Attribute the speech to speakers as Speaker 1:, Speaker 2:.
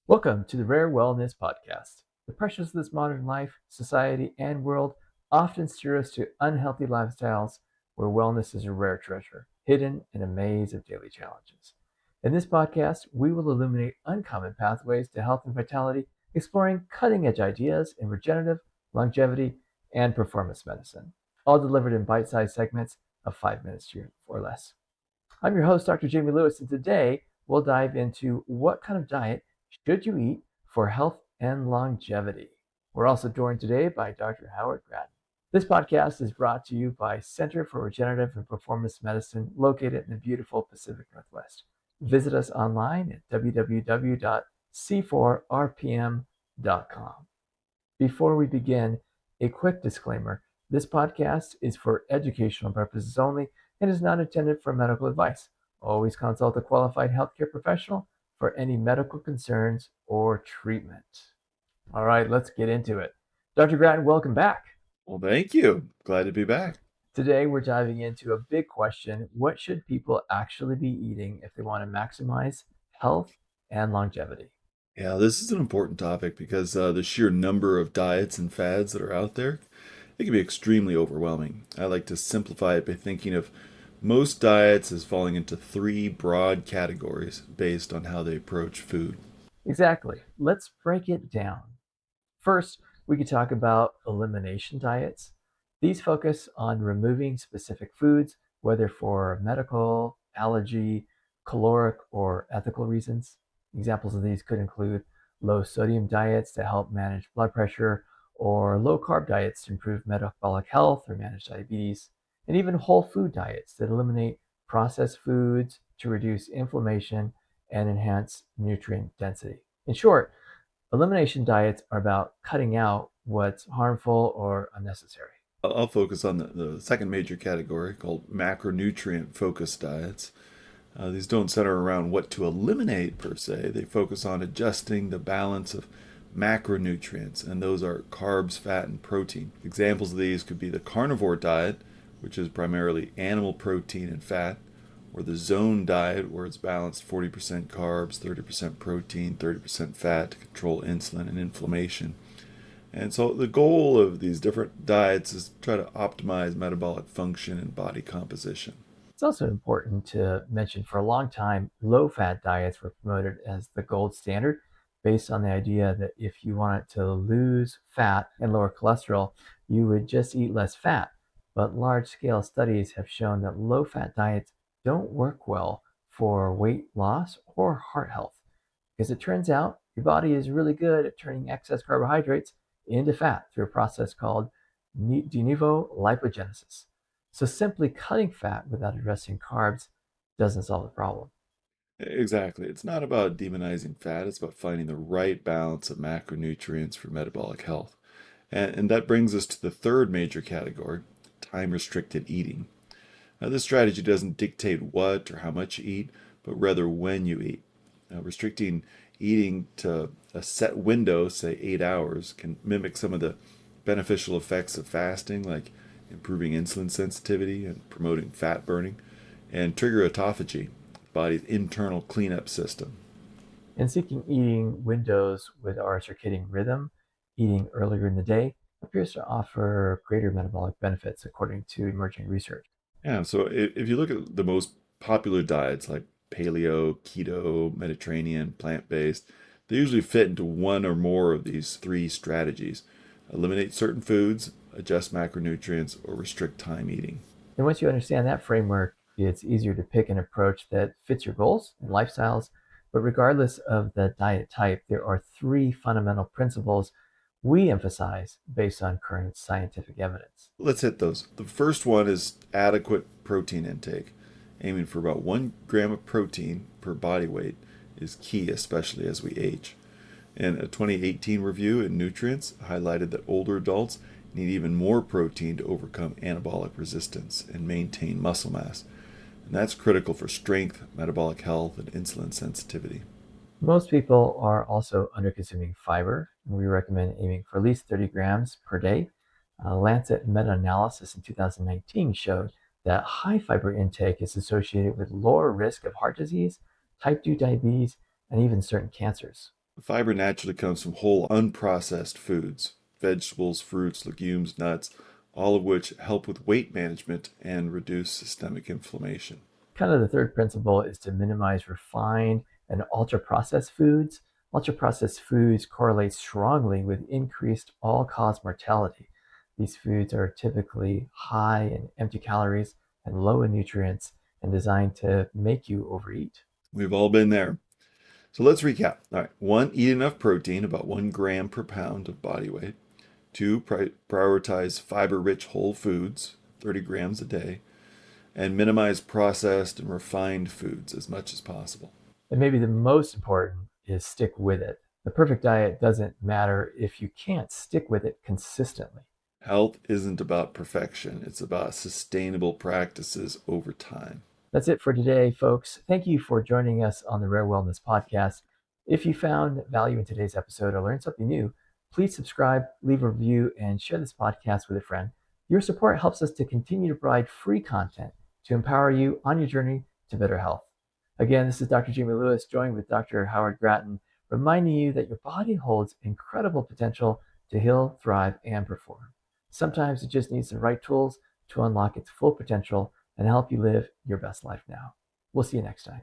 Speaker 1: Welcome to the Rare Wellness Podcast. The pressures of this modern life, society, and world often steer us to unhealthy lifestyles where wellness is a rare treasure, hidden in a maze of daily challenges. In this podcast, we will illuminate uncommon pathways to health and vitality, exploring cutting edge ideas in regenerative, longevity, and performance medicine, all delivered in bite sized segments of 5 minutes or less. I'm your host, Dr. Jamie Lewis, and today we'll dive into what kind of diet should you eat for health and longevity. We're also joined today by Dr. Howard Grattan. This podcast is brought to you by Center for Regenerative and Performance Medicine, located in the beautiful Pacific Northwest. Visit us online at www.c4rpm.com. Before we begin, a quick disclaimer. This podcast is for educational purposes only and is not intended for medical advice. Always consult a qualified healthcare professional for any medical concerns or treatment. All right, let's get into it. Dr. Grattan, welcome back.
Speaker 2: Well, thank you. Glad to be back.
Speaker 1: Today, we're diving into a big question. What should people actually be eating if they want to maximize health and longevity?
Speaker 2: Yeah, this is an important topic because the sheer number of diets and fads that are out there, it can be extremely overwhelming. I like to simplify it by thinking of most diets as falling into three broad categories based on how they approach food.
Speaker 1: Exactly. Let's break it down. First, we could talk about elimination diets. These focus on removing specific foods, whether for medical, allergy, caloric, or ethical reasons. Examples of these could include low sodium diets to help manage blood pressure, or low carb diets to improve metabolic health or manage diabetes, and even whole food diets that eliminate processed foods to reduce inflammation and enhance nutrient density. In short, elimination diets are about cutting out what's harmful or unnecessary.
Speaker 2: I'll focus on the second major category called macronutrient focused diets. These don't center around what to eliminate per se, they focus on adjusting the balance of macronutrients, and those are carbs, fat, and protein. Examples of these could be the carnivore diet, which is primarily animal protein and fat, or the zone diet, where it's balanced 40% carbs, 30% protein, 30% fat to control insulin and inflammation. And so the goal of these different diets is to try to optimize metabolic function and body composition.
Speaker 1: It's also important to mention for a long time, low fat diets were promoted as the gold standard based on the idea that if you wanted to lose fat and lower cholesterol, you would just eat less fat. But large scale studies have shown that low fat diets don't work well for weight loss or heart health because it turns out your body is really good at turning excess carbohydrates into fat through a process called de novo lipogenesis. So simply cutting fat without addressing carbs doesn't solve the problem.
Speaker 2: Exactly. It's not about demonizing fat, it's about finding the right balance of macronutrients for metabolic health. And that brings us to the third major category, time restricted eating. Now, this strategy doesn't dictate what or how much you eat, but rather when you eat. Now, restricting eating to a set window, say 8 hours, can mimic some of the beneficial effects of fasting, like improving insulin sensitivity and promoting fat burning, and trigger autophagy, the body's internal cleanup system.
Speaker 1: And seeking eating windows with our circadian rhythm, eating earlier in the day, appears to offer greater metabolic benefits according to emerging research.
Speaker 2: Yeah, so if you look at the most popular diets like paleo, keto, Mediterranean, plant-based, they usually fit into one or more of these three strategies. Eliminate certain foods, adjust macronutrients, or restrict time eating.
Speaker 1: And once you understand that framework, it's easier to pick an approach that fits your goals and lifestyles. But regardless of the diet type, there are three fundamental principles we emphasize based on current scientific evidence.
Speaker 2: Let's hit those. The first one is adequate protein intake. Aiming for about 1 gram of protein per body weight is key, especially as we age. And a 2018 review in Nutrients highlighted that older adults need even more protein to overcome anabolic resistance and maintain muscle mass. And that's critical for strength, metabolic health, and insulin sensitivity.
Speaker 1: Most people are also under consuming fiber, and we recommend aiming for at least 30 grams per day. Lancet meta-analysis in 2019 showed that high fiber intake is associated with lower risk of heart disease, type 2 diabetes, and even certain cancers.
Speaker 2: Fiber naturally comes from whole, unprocessed foods, vegetables, fruits, legumes, nuts, all of which help with weight management and reduce systemic inflammation.
Speaker 1: Kind of the third principle is to minimize refined and ultra processed foods. Ultra processed foods correlate strongly with increased all cause mortality. These foods are typically high in empty calories and low in nutrients and designed to make you overeat.
Speaker 2: We've all been there. So let's recap. All right. One, eat enough protein, about 1 gram per pound of body weight. Two, prioritize fiber rich whole foods, 30 grams a day. And minimize processed and refined foods as much as possible.
Speaker 1: And maybe the most important is stick with it. The perfect diet doesn't matter if you can't stick with it consistently.
Speaker 2: Health isn't about perfection, it's about sustainable practices over time.
Speaker 1: That's it for today, folks. Thank you for joining us on the Rare Wellness Podcast. If you found value in today's episode or learned something new, please subscribe, leave a review, and share this podcast with a friend. Your support helps us to continue to provide free content to empower you on your journey to better health. Again, this is Dr. Jamie Lewis, joined with Dr. Howard Grattan, reminding you that your body holds incredible potential to heal, thrive, and perform. Sometimes it just needs the right tools to unlock its full potential and help you live your best life now. We'll see you next time.